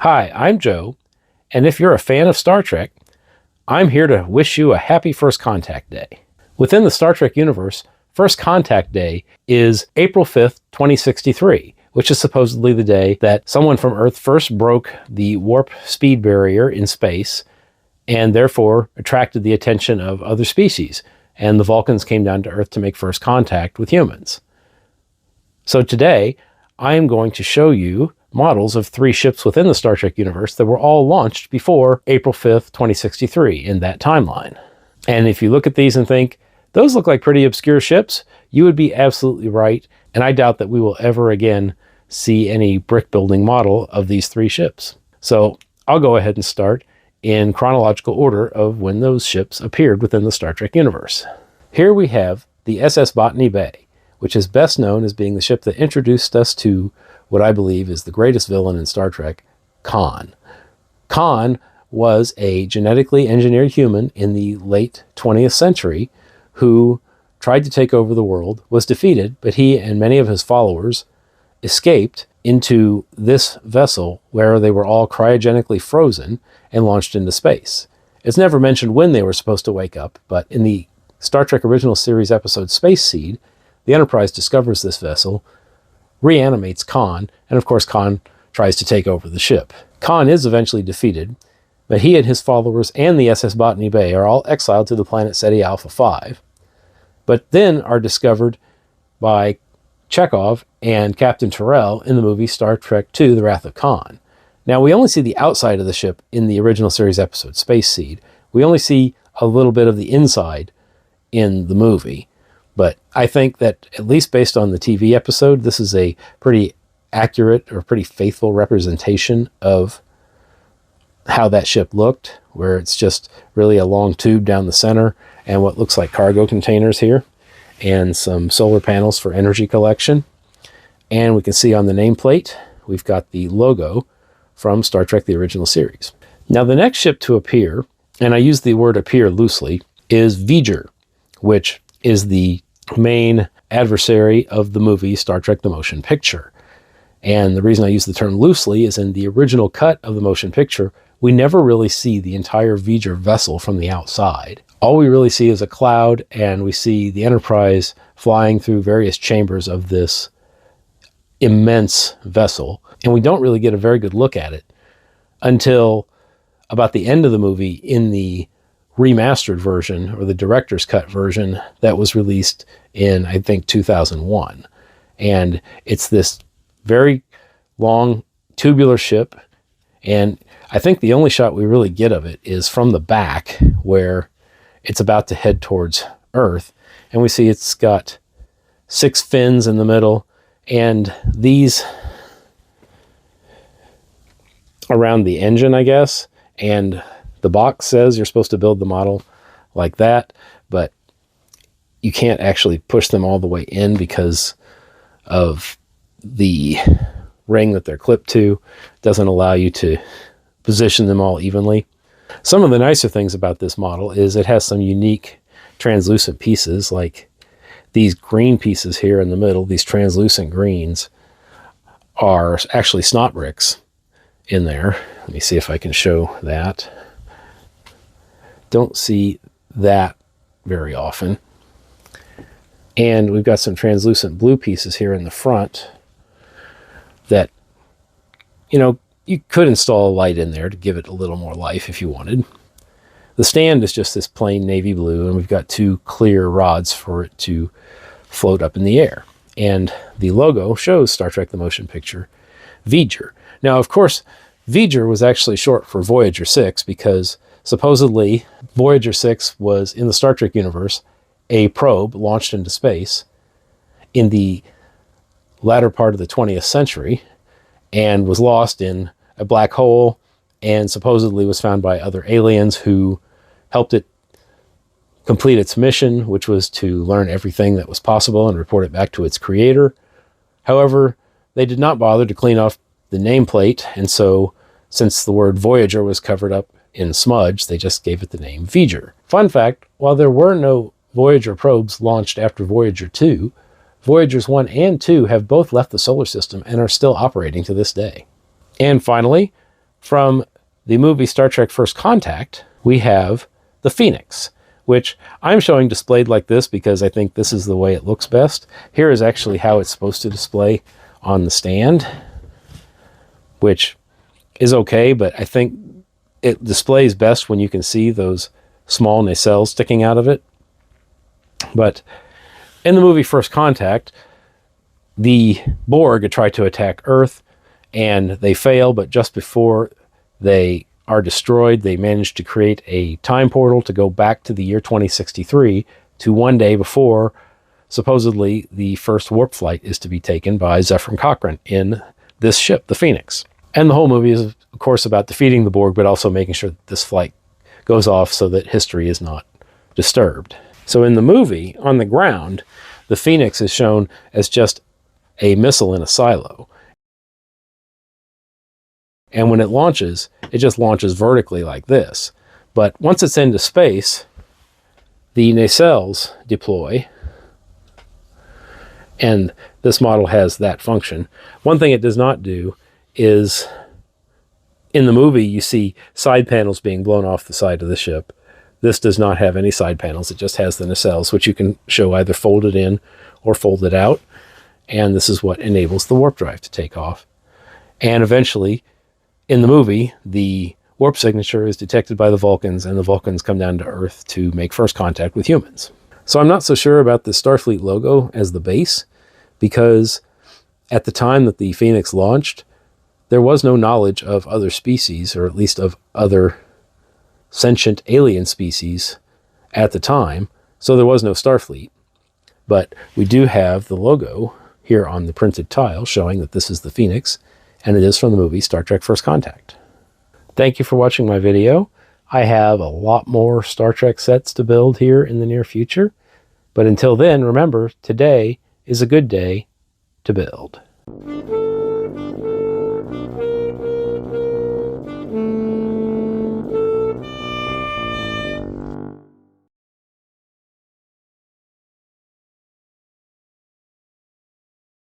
Hi, I'm Joe, and if you're a fan of Star Trek, I'm here to wish you a happy First Contact Day. Within the Star Trek universe, First Contact Day is April 5th, 2063, which is supposedly the day that someone from Earth first broke the warp speed barrier in space and therefore attracted the attention of other species, and the Vulcans came down to Earth to make first contact with humans. So today, I am going to show you models of 3 ships within the Star Trek universe that were all launched before April 5th, 2063 in that timeline. And if you look at these and think, those look like pretty obscure ships, you would be absolutely right, and I doubt that we will ever again see any brick building model of these 3 ships. So I'll go ahead and start in chronological order of when those ships appeared within the Star Trek universe. Here we have the SS Botany Bay, which is best known as being the ship that introduced us to what I believe is the greatest villain in Star Trek, Khan. Khan was a genetically engineered human in the late 20th century who tried to take over the world, was defeated, but he and many of his followers escaped into this vessel where they were all cryogenically frozen and launched into space. It's never mentioned when they were supposed to wake up, but in the Star Trek Original Series episode Space Seed, the Enterprise discovers this vessel, reanimates Khan, and of course Khan tries to take over the ship. Khan is eventually defeated, but he and his followers and the SS Botany Bay are all exiled to the planet Ceti Alpha 5, but then are discovered by Chekhov and Captain Terrell in the movie Star Trek II: The Wrath of Khan. Now, we only see the outside of the ship in the original series episode Space Seed. We only see a little bit of the inside in the movie. But I think that, at least based on the TV episode, this is a pretty accurate or pretty faithful representation of how that ship looked, where it's just really a long tube down the center and what looks like cargo containers here and some solar panels for energy collection. And we can see on the nameplate, we've got the logo from Star Trek: The Original Series. Now, the next ship to appear, and I use the word appear loosely, is V'ger, which is the main adversary of the movie Star Trek: The Motion Picture. And the reason I use the term loosely is in the original cut of the motion picture, we never really see the entire V'ger vessel from the outside. All we really see is a cloud, and we see the Enterprise flying through various chambers of this immense vessel. And we don't really get a very good look at it until about the end of the movie in the remastered version, or the director's cut version, that was released in, I think, 2001. And it's this very long tubular ship, and I think the only shot we really get of it is from the back, where it's about to head towards Earth, and we see it's got 6 fins in the middle, and these around the engine, I guess, and the box says you're supposed to build the model like that, but you can't actually push them all the way in because of the ring that they're clipped to. It doesn't allow you to position them all evenly. Some of the nicer things about this model is it has some unique translucent pieces, like these green pieces here in the middle. These translucent greens are actually snot bricks in there. Let me see if I can show that. Don't see that very often. And we've got some translucent blue pieces here in the front that, you know, you could install a light in there to give it a little more life if you wanted. The stand is just this plain navy blue, and we've got 2 clear rods for it to float up in the air. And the logo shows Star Trek: The Motion Picture, V'ger. Now, of course, V'ger was actually short for Voyager 6 because supposedly Voyager 6 was, in the Star Trek universe, a probe launched into space in the latter part of the 20th century and was lost in a black hole, and supposedly was found by other aliens who helped it complete its mission, which was to learn everything that was possible and report it back to its creator. However, they did not bother to clean off the nameplate, and so since the word Voyager was covered up in smudge, they just gave it the name V'ger. Fun fact, while there were no Voyager probes launched after Voyager 2, Voyagers 1 and 2 have both left the solar system and are still operating to this day. And finally, from the movie Star Trek First Contact, we have the Phoenix, which I'm showing displayed like this because I think this is the way it looks best. Here is actually how it's supposed to display on the stand, which is okay, but I think it displays best when you can see those small nacelles sticking out of it. But in the movie First Contact, the Borg try to attack Earth, and they fail, but just before they are destroyed, they manage to create a time portal to go back to the year 2063, to one day before supposedly the first warp flight is to be taken by Zefram Cochrane in this ship, the Phoenix. And the whole movie is, of course, about defeating the Borg, but also making sure that this flight goes off so that history is not disturbed. So in the movie, on the ground, the Phoenix is shown as just a missile in a silo. And when it launches, it just launches vertically like this. But once it's into space, the nacelles deploy, and this model has that function. One thing it does not do is, in the movie, you see side panels being blown off the side of the ship. This does not have any side panels. It just has the nacelles, which you can show either folded in or folded out. And this is what enables the warp drive to take off. And eventually, in the movie, the warp signature is detected by the Vulcans, and the Vulcans come down to Earth to make first contact with humans. So I'm not so sure about the Starfleet logo as the base, because at the time that the Phoenix launched, there was no knowledge of other species, or at least of other sentient alien species at the time, so there was no Starfleet. But we do have the logo here on the printed tile showing that this is the Phoenix, and it is from the movie Star Trek First Contact. Thank you for watching my video. I have a lot more Star Trek sets to build here in the near future, but until then, remember, today is a good day to build.